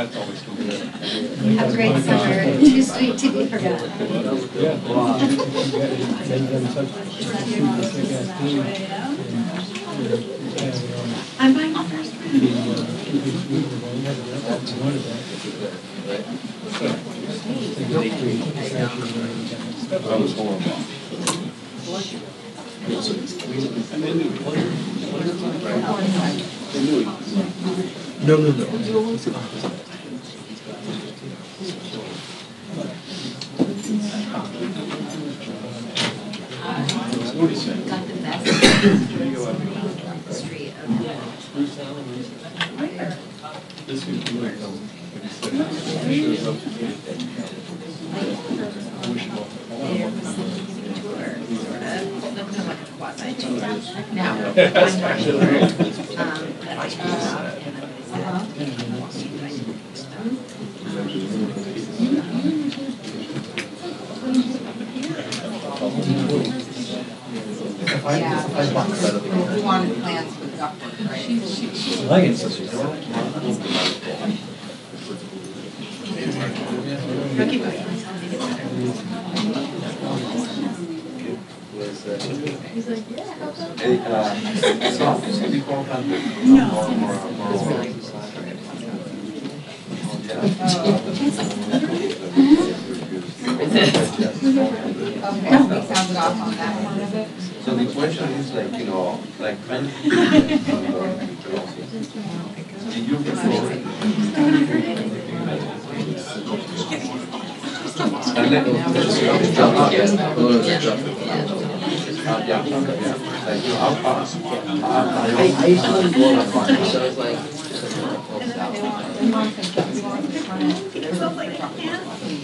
that's always good. Have a great summer. Too sweet to be forgotten. I'm buying the first That was horrible. No. got the best street of This is like, now, Yeah, we wanted plans with ductwork, right? Okay, we sounded off on that part of it. So the question is like, you know, like when did you before? I used to live in Florida, so it's like.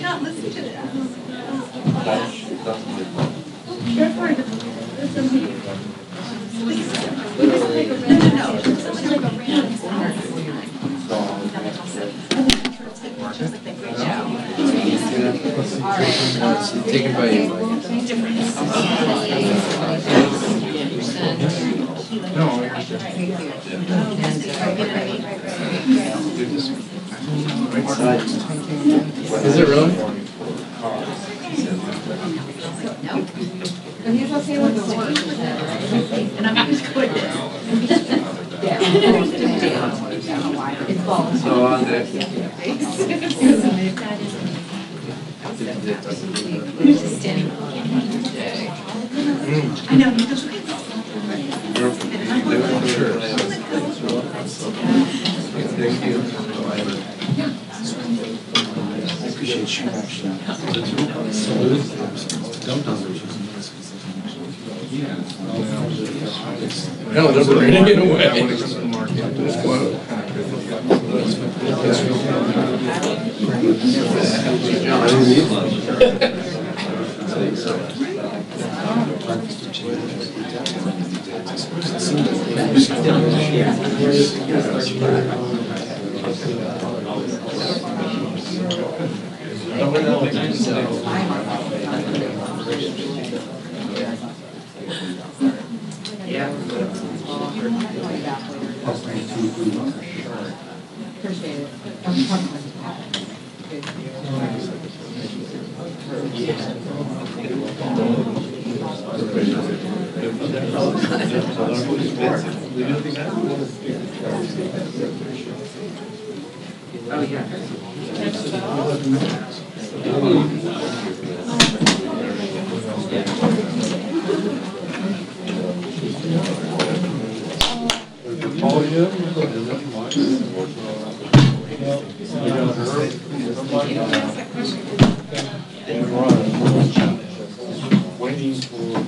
Not listen to that. Taken by you. Is it really? And he's okay with the work. And I'm always good. It's balls. So on the Just standing. I know, he goes, thank you. I appreciate you actually. No, they're bringing it away. Appreciate it. Oh, yeah. waiting for.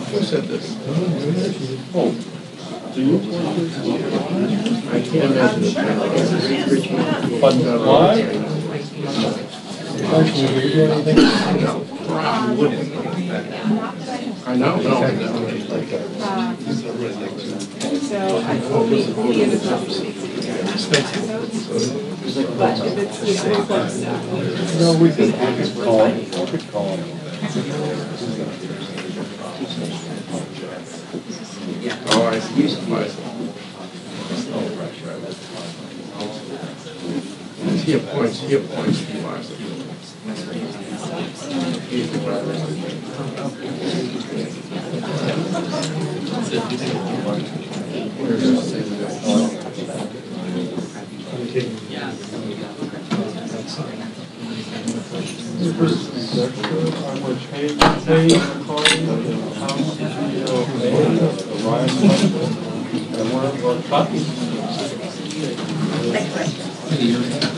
Who said this? Oh, do you? I can't imagine it. But why? I know, no. So I only ended up. But if it's close now. No, we could call him. We could call him. Oh, I see. Oh, right. He appoints the last.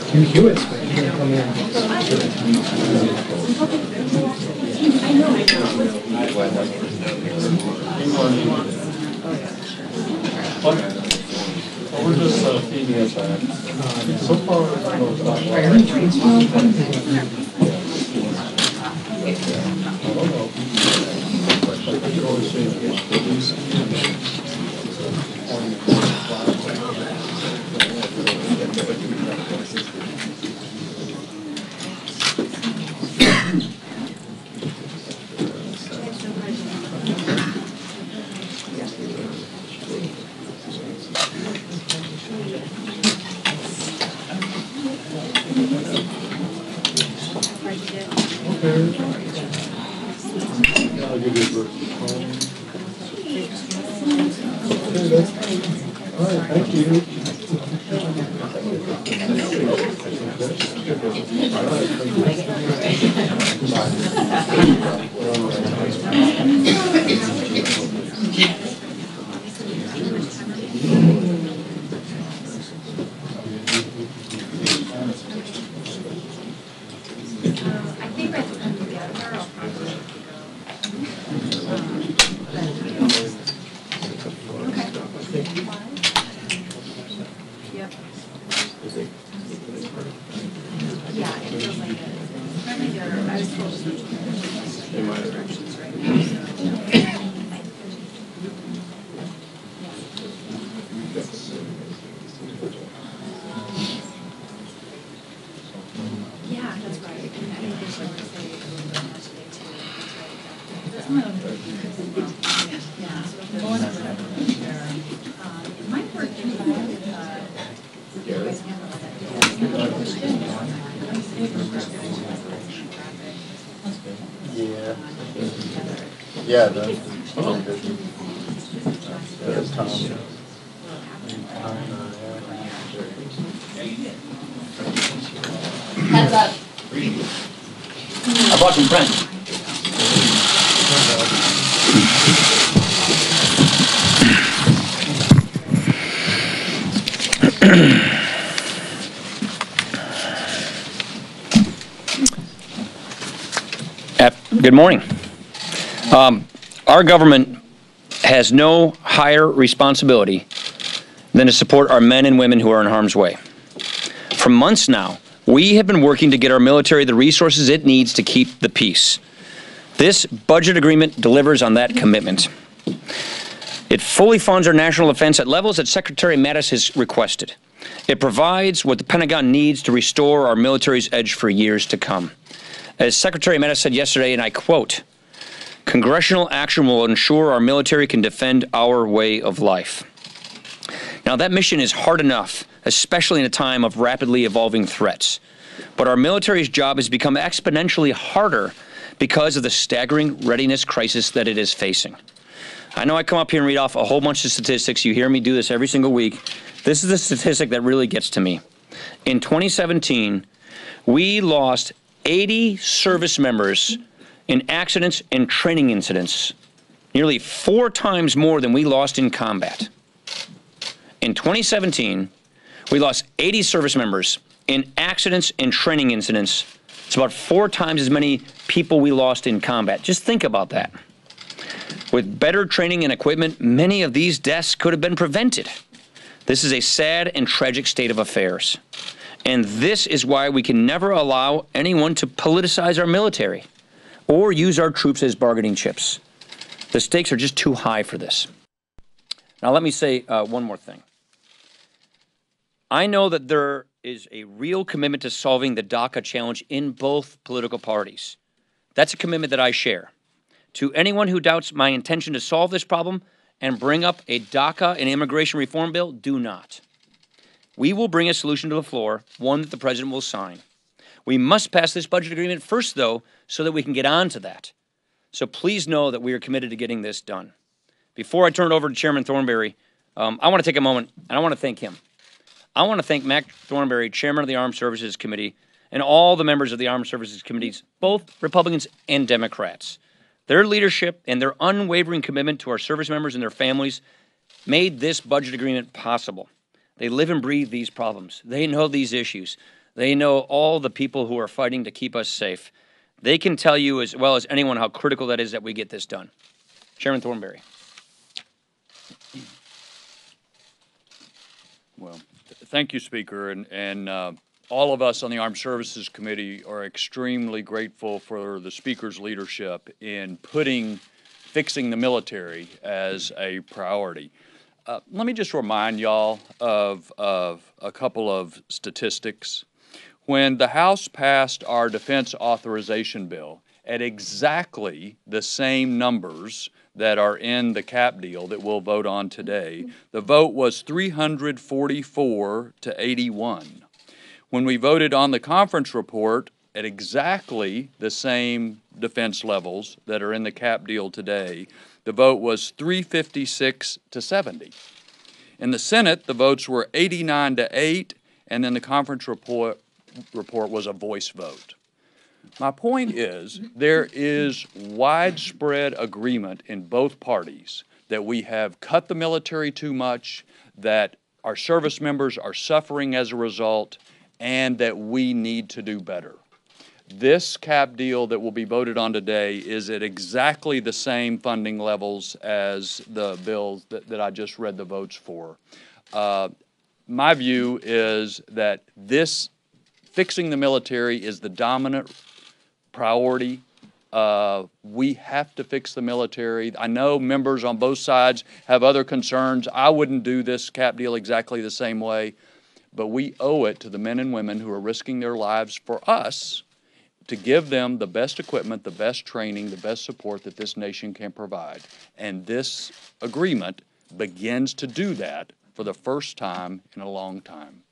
Hugh Hewitt's gonna come in. We're just feeding it back. So far, it's not Are any trains tomorrow? I don't know. I could always say I'll give you a verse. All right, thank you. I think I have to come together. I'll probably Yep. Yeah, it feels like it. Apparently they're, I was told to switch directions right now, so. Yeah, that's right. And I think there's one to say a little bit more today too. That's right. Yeah, so if they're going over that, it might work anyway with, you guys handle that. Yeah. Yeah, that's Tom. Hands up. I brought some friends. Good morning. Our government has no higher responsibility than to support our men and women who are in harm's way. For months now, we have been working to get our military the resources it needs to keep the peace. This budget agreement delivers on that commitment. It fully funds our national defense at levels that Secretary Mattis has requested. It provides what the Pentagon needs to restore our military's edge for years to come. As Secretary Mattis said yesterday, and I quote, "Congressional action will ensure our military can defend our way of life." Now, that mission is hard enough, especially in a time of rapidly evolving threats. But our military's job has become exponentially harder because of the staggering readiness crisis that it is facing. I know I come up here and read off a whole bunch of statistics. You hear me do this every single week. This is the statistic that really gets to me. In 2017, we lost 80 service members in accidents and training incidents, nearly 4 times more than we lost in combat. In 2017, we lost 80 service members in accidents and training incidents. It's about 4 times as many people we lost in combat. Just think about that. With better training and equipment, many of these deaths could have been prevented. This is a sad and tragic state of affairs. And this is why we can never allow anyone to politicize our military or use our troops as bargaining chips. The stakes are just too high for this. Now, let me say one more thing. I know that there is a real commitment to solving the DACA challenge in both political parties. That's a commitment that I share. To anyone who doubts my intention to solve this problem and bring up a DACA and immigration reform bill, do not. We will bring a solution to the floor, one that the president will sign. We must pass this budget agreement first, though, so that we can get on to that. So please know that we are committed to getting this done. Before I turn it over to Chairman Thornberry, I want to take a moment, and I want to thank him. I want to thank Mac Thornberry, Chairman of the Armed Services Committee, and all the members of the Armed Services Committees, both Republicans and Democrats. Their leadership and their unwavering commitment to our service members and their families made this budget agreement possible. They live and breathe these problems. They know these issues. They know all the people who are fighting to keep us safe. They can tell you as well as anyone how critical that is that we get this done. Chairman Thornberry. Well, thank you, Speaker, and all of us on the Armed Services Committee are extremely grateful for the Speaker's leadership in fixing the military as a priority. Let me just remind y'all of a couple of statistics. When the House passed our defense authorization bill at exactly the same numbers that are in the cap deal that we'll vote on today, the vote was 344 to 81. When we voted on the conference report at exactly the same defense levels that are in the cap deal today, the vote was 356 to 70. In the Senate, the votes were 89 to 8, and then the conference report was a voice vote. My point is, there is widespread agreement in both parties that we have cut the military too much, that our service members are suffering as a result, and that we need to do better. This cap deal that will be voted on today is at exactly the same funding levels as the bills that I just read the votes for. My view is that fixing the military is the dominant priority. We have to fix the military. I know members on both sides have other concerns. I wouldn't do this cap deal exactly the same way, but we owe it to the men and women who are risking their lives for us to give them the best equipment, the best training, the best support that this nation can provide. And this agreement begins to do that for the first time in a long time.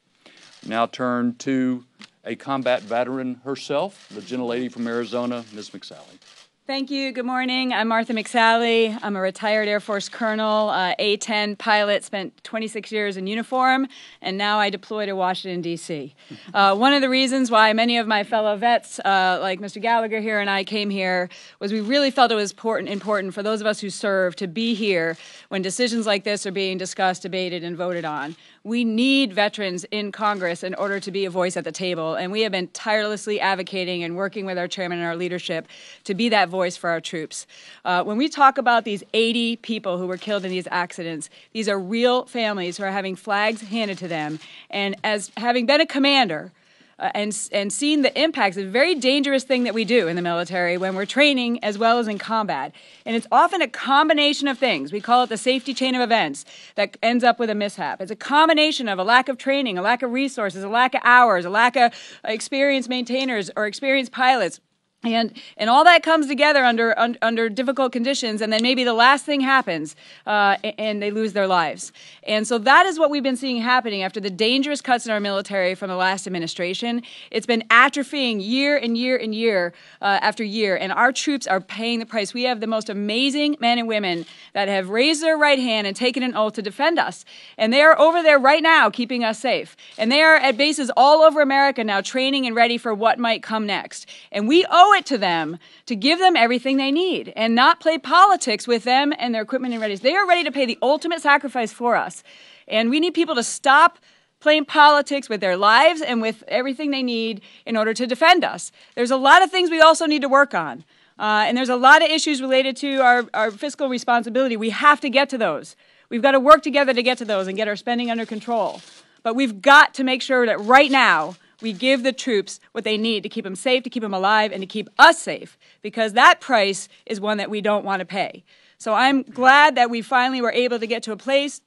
Now turn to a combat veteran herself, the gentlelady from Arizona, Ms. McSally. Thank you. Good morning. I'm Martha McSally. I'm a retired Air Force colonel, A-10 pilot, spent 26 years in uniform, and now I deploy to Washington, D.C. One of the reasons why many of my fellow vets, like Mr. Gallagher here and I, came here was we really felt it was important for those of us who serve to be here when decisions like this are being discussed, debated, and voted on. We need veterans in Congress in order to be a voice at the table, and we have been tirelessly advocating and working with our chairman and our leadership to be that voice for our troops. When we talk about these 80 people who were killed in these accidents, these are real families who are having flags handed to them, and as having been a commander, and seeing the impacts, a very dangerous thing that we do in the military when we're training as well as in combat. And it's often a combination of things. We call it the safety chain of events that ends up with a mishap. It's a combination of a lack of training, a lack of resources, a lack of hours, a lack of experienced maintainers or experienced pilots. And all that comes together under difficult conditions, and then maybe the last thing happens, and they lose their lives. And so that is what we've been seeing happening after the dangerous cuts in our military from the last administration. It's been atrophying year and year and year after year, and our troops are paying the price. We have the most amazing men and women that have raised their right hand and taken an oath to defend us, and they are over there right now keeping us safe. And they are at bases all over America now training and ready for what might come next. And we owe it to them to give them everything they need and not play politics with them and their equipment and readiness. They are ready to pay the ultimate sacrifice for us. And we need people to stop playing politics with their lives and with everything they need in order to defend us. There's a lot of things we also need to work on. And there's a lot of issues related to our fiscal responsibility. We have to get to those. We've got to work together to get to those and get our spending under control. But we've got to make sure that right now we give the troops what they need to keep them safe, to keep them alive, and to keep us safe, because that price is one that we don't want to pay. So I'm glad that we finally were able to get to a place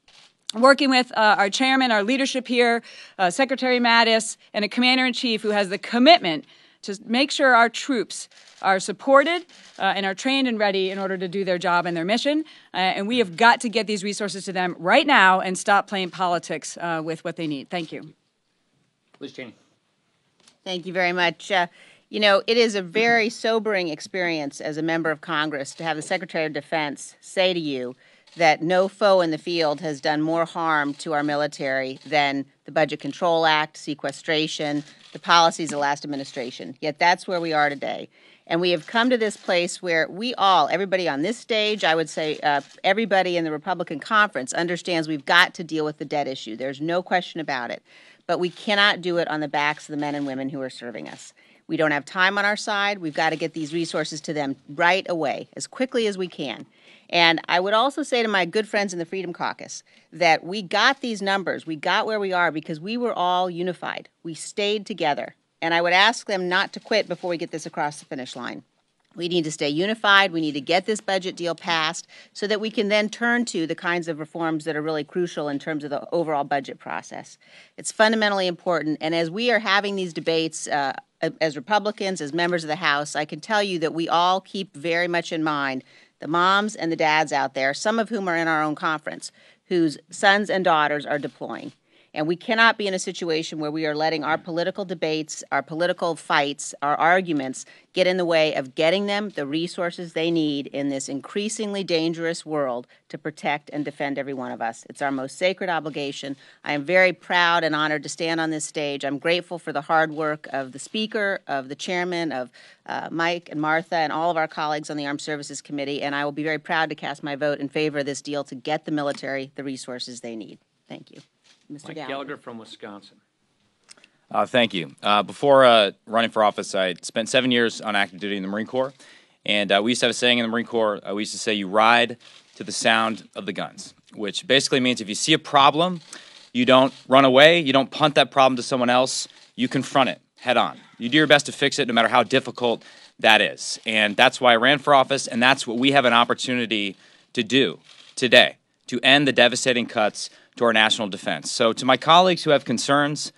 working with our chairman, our leadership here, Secretary Mattis, and a commander-in-chief who has the commitment to make sure our troops are supported and are trained and ready in order to do their job and their mission. And we have got to get these resources to them right now and stop playing politics with what they need. Thank you. Liz Cheney. Thank you very much. You know, it is a very sobering experience as a member of Congress to have the Secretary of Defense say to you that no foe in the field has done more harm to our military than the Budget Control Act, sequestration, the policies of the last administration. Yet that's where we are today. And we have come to this place where we all, everybody on this stage, I would say everybody in the Republican conference understands we've got to deal with the debt issue. There's no question about it. But we cannot do it on the backs of the men and women who are serving us. We don't have time on our side. We've got to get these resources to them right away, as quickly as we can. And I would also say to my good friends in the Freedom Caucus that we got these numbers, we got where we are because we were all unified. We stayed together. And I would ask them not to quit before we get this across the finish line. We need to stay unified. We need to get this budget deal passed so that we can then turn to the kinds of reforms that are really crucial in terms of the overall budget process. It's fundamentally important. And as we are having these debates as Republicans, as members of the House, I can tell you that we all keep very much in mind the moms and the dads out there, some of whom are in our own conference, whose sons and daughters are deploying. And we cannot be in a situation where we are letting our political debates, our political fights, our arguments get in the way of getting them the resources they need in this increasingly dangerous world to protect and defend every one of us. It's our most sacred obligation. I am very proud and honored to stand on this stage. I'm grateful for the hard work of the Speaker, of the Chairman, of Mike and Martha, and all of our colleagues on the Armed Services Committee, and I will be very proud to cast my vote in favor of this deal to get the military the resources they need. Thank you. Mr. Mike Gallagher from Wisconsin. Thank you. Before running for office, I spent 7 years on active duty in the Marine Corps, and we used to have a saying in the Marine Corps. We used to say, you ride to the sound of the guns, which basically means if you see a problem, you don't run away, you don't punt that problem to someone else, you confront it head on. You do your best to fix it no matter how difficult that is. And that's why I ran for office, and that's what we have an opportunity to do today, to end the devastating cuts to our national defense. So to my colleagues who have concerns,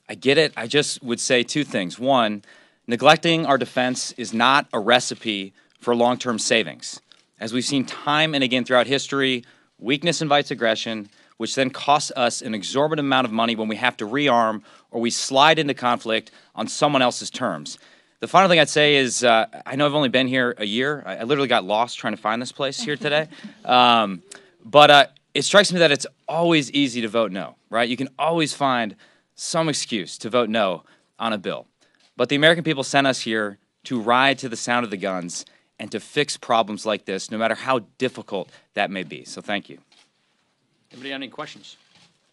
I get it. I just would say two things. One, neglecting our defense is not a recipe for long-term savings. As we've seen time and again throughout history, weakness invites aggression, which then costs us an exorbitant amount of money when we have to rearm or we slide into conflict on someone else's terms. The final thing I'd say is I know I've only been here a year. I literally got lost trying to find this place here today. But it strikes me that it's always easy to vote no, right? You can always find some excuse to vote no on a bill. But the American people sent us here to ride to the sound of the guns and to fix problems like this, no matter how difficult that may be. So thank you. Anybody have any questions?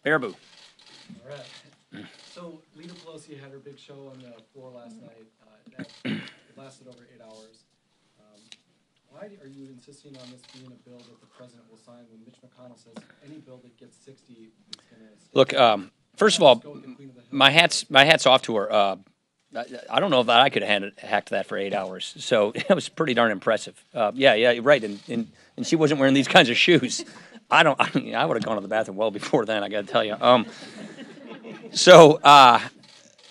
Baraboo. All right. So Leader Pelosi had her big show on the floor last night. It lasted over 8 hours. Why are you insisting on this being a bill that the president will sign when Mitch McConnell says any bill that gets 60 is going to... Look, first of all, my hat's off to her. I don't know if I could have hacked that for 8 hours. So it was pretty darn impressive. Yeah, right. And she wasn't wearing these kinds of shoes. I would have gone to the bathroom well before then, I got to tell you.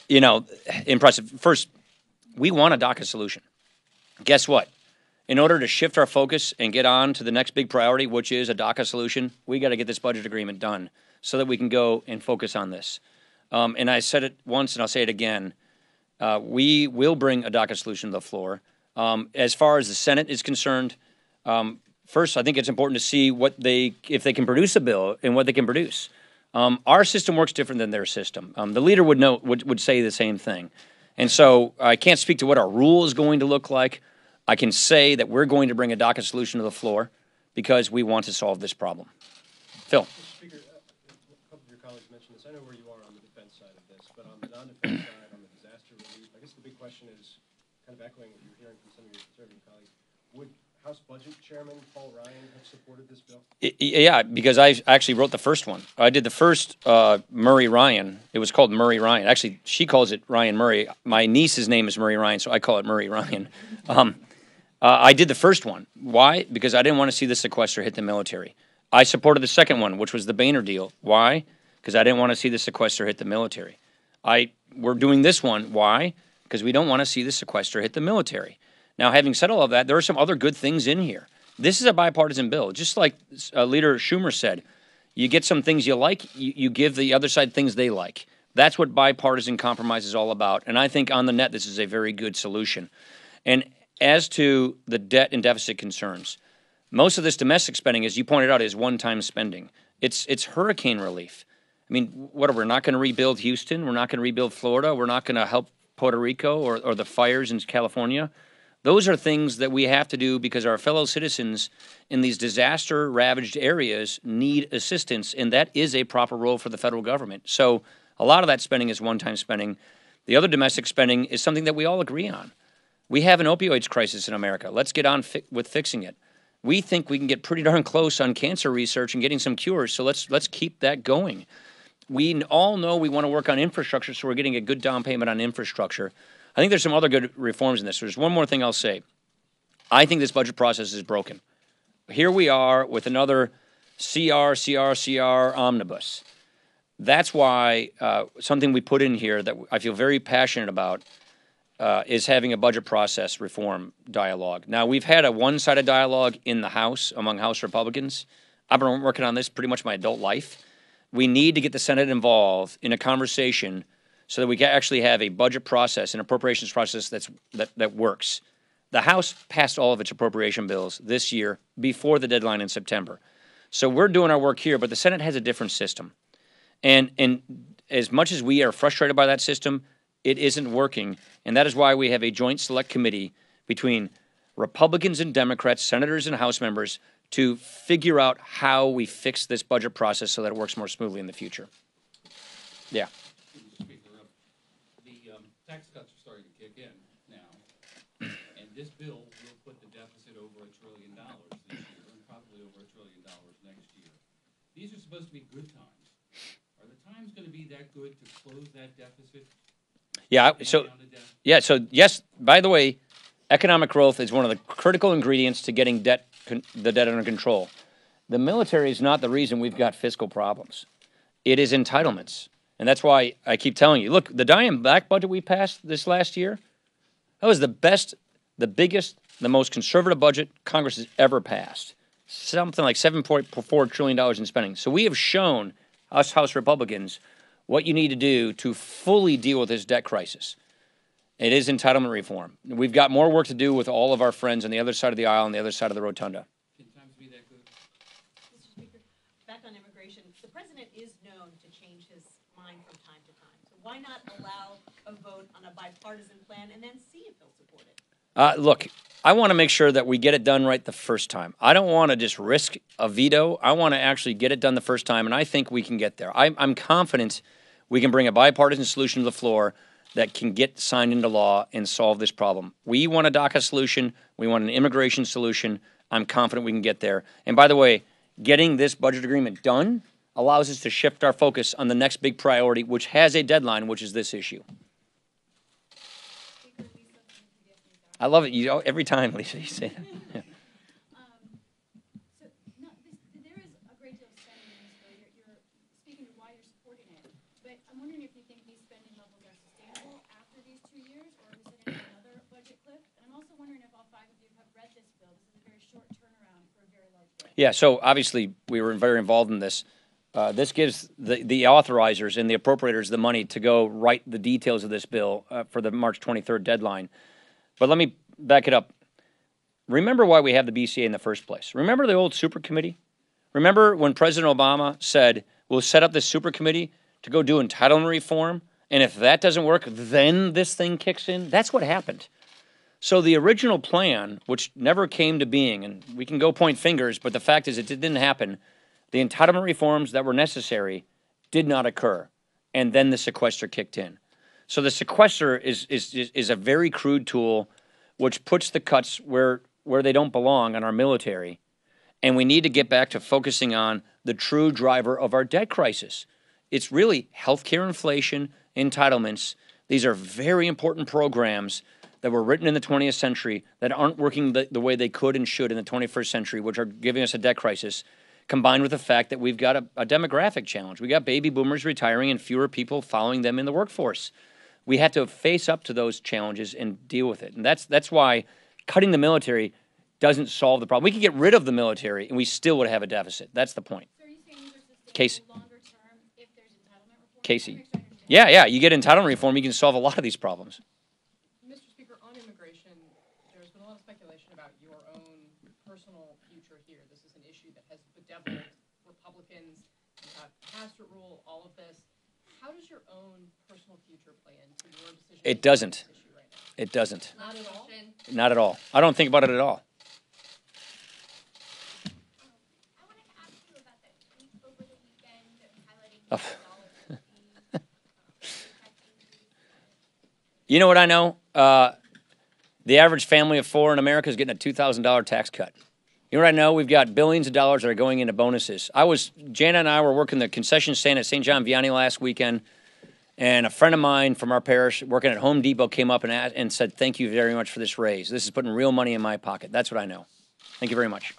You know, impressive. First, we want a DACA solution. Guess what? In order to shift our focus and get on to the next big priority, which is a DACA solution, we got to get this budget agreement done so that we can go and focus on this. And I said it once and I'll say it again. We will bring a DACA solution to the floor. As far as the Senate is concerned, first, I think it's important to see if they can produce a bill and what they can produce. Our system works different than their system. The leader would say the same thing. And so I can't speak to what our rule is going to look like. I can say that we're going to bring a DACA solution to the floor because we want to solve this problem. Phil. Mr. Speaker, a couple of your colleagues mentioned this. I know where you are on the defense side of this, but on the non-defense side, on the disaster relief, I guess the big question is, kind of echoing what you're hearing from some of your conservative colleagues, would House Budget Chairman Paul Ryan have supported this bill? Yeah, because I actually wrote the first one. I did the first Murray Ryan. It was called Murray Ryan. Actually, she calls it Ryan Murray. My niece's name is Murray Ryan, so I call it Murray Ryan. I did the first one. Why? Because I didn't want to see the sequester hit the military. I supported the second one, which was the Boehner deal. Why? Because I didn't want to see the sequester hit the military. We're doing this one. Why? Because we don't want to see the sequester hit the military. Now, having said all of that, there are some other good things in here. This is a bipartisan bill. Just like Leader Schumer said, you get some things you like, you give the other side things they like. That's what bipartisan compromise is all about. And I think on the net, this is a very good solution. And as to the debt and deficit concerns, most of this domestic spending, as you pointed out, is one-time spending. It's hurricane relief. I mean, what, we're not going to rebuild Houston? We're not going to rebuild Florida? We're not going to help Puerto Rico or the fires in California? Those are things that we have to do because our fellow citizens in these disaster-ravaged areas need assistance, and that is a proper role for the federal government. So a lot of that spending is one-time spending. The other domestic spending is something that we all agree on. We have an opioids crisis in America. Let's get on with fixing it. We think we can get pretty darn close on cancer research and getting some cures, so let's keep that going. We all know we want to work on infrastructure, so we're getting a good down payment on infrastructure. I think there's some other good reforms in this. There's one more thing I'll say. I think this budget process is broken. Here we are with another CR omnibus. That's why something we put in here that I feel very passionate about is having a budget process reform dialogue. Now, we've had a one-sided dialogue in the House among House Republicans. I've been working on this pretty much my adult life. We need to get the Senate involved in a conversation so that we can actually have a budget process, an appropriations process that works. The House passed all of its appropriation bills this year before the deadline in September. So we're doing our work here, but the Senate has a different system. And as much as we are frustrated by that system, it isn't working. And that is why we have a joint select committee between Republicans and Democrats, senators and House members, to figure out how we fix this budget process so that it works more smoothly in the future. Yeah. Tax cuts are starting to kick in now, and this bill will put the deficit over $1 trillion this year, and probably over $1 trillion next year. These are supposed to be good times. Are the times going to be that good to close that deficit? So yes, by the way, economic growth is one of the critical ingredients to getting the debt under control. The military is not the reason we've got fiscal problems. It is entitlements. And that's why I keep telling you, look, the Diamond Black budget we passed this last year, that was the best, the biggest, the most conservative budget Congress has ever passed. Something like $7.4 trillion in spending. So we have shown, us House Republicans, what you need to do to fully deal with this debt crisis. It is entitlement reform. We've got more work to do with all of our friends on the other side of the aisle and the other side of the rotunda. Can times be that good? Mr. Speaker, back on immigration, the president is known to change his mind from time to time. So why not allow a vote on a bipartisan plan and then see if he'll support it? Look, I want to make sure that we get it done right the first time. I don't want to just risk a veto. I want to actually get it done the first time, and I think we can get there. I'm confident we can bring a bipartisan solution to the floor that can get signed into law and solve this problem. We want a DACA solution. We want an immigration solution. I'm confident we can get there. And by the way, getting this budget agreement done allows us to shift our focus on the next big priority, which has a deadline, which is this issue. I love it. Every time, Lisa, you say that. Yeah. There is a great deal of spending in this bill. You're speaking to why you're supporting it. But I'm wondering if you think these spending levels are sustainable after these 2 years, or is it another budget cliff? And I'm also wondering if all 5 of you have read this bill. This is a very short turnaround for a very large bill. Yeah, so obviously we were very involved in this. This gives the authorizers and the appropriators the money to go write the details of this bill for the March 23rd deadline. But let me back it up. Remember why we have the BCA in the first place. Remember the old super committee? Remember when President Obama said, we'll set up this super committee to go do entitlement reform, and if that doesn't work, then this thing kicks in? That's what happened. So the original plan, which never came to being, and we can go point fingers, but the fact is it didn't happen, the entitlement reforms that were necessary did not occur, and then the sequester kicked in. So the sequester is a very crude tool which puts the cuts where they don't belong on our military. And we need to get back to focusing on the true driver of our debt crisis. It's really healthcare inflation, entitlements. These are very important programs that were written in the 20th century that aren't working the way they could and should in the 21st century, which are giving us a debt crisis, combined with the fact that we've got a demographic challenge. We got baby boomers retiring and fewer people following them in the workforce. We have to face up to those challenges and deal with it. And that's why cutting the military doesn't solve the problem. We could get rid of the military and we still would have a deficit. That's the point. So are you saying these are Casey. sustainable longer term if there's entitlement reform? Casey. Yeah, you get entitlement reform, you can solve a lot of these problems. Mr. Speaker, on immigration, there's been a lot of speculation about your own personal future here. This is an issue that has bedeviled Republicans. You have passport rule, all of this. How does your own personal future play into your decision? It doesn't. It doesn't. Not at all? Not at all. I don't think about it at all. I wanted to ask you about that tweet over the weekend highlighting Oh. $1 You know what I know? The average family of four in America is getting a $2,000 tax cut. You know what I know? We've got billions of dollars that are going into bonuses. Jana and I were working the concession stand at St. John Vianney last weekend, and a friend of mine from our parish working at Home Depot came up and said, thank you very much for this raise. This is putting real money in my pocket. That's what I know. Thank you very much.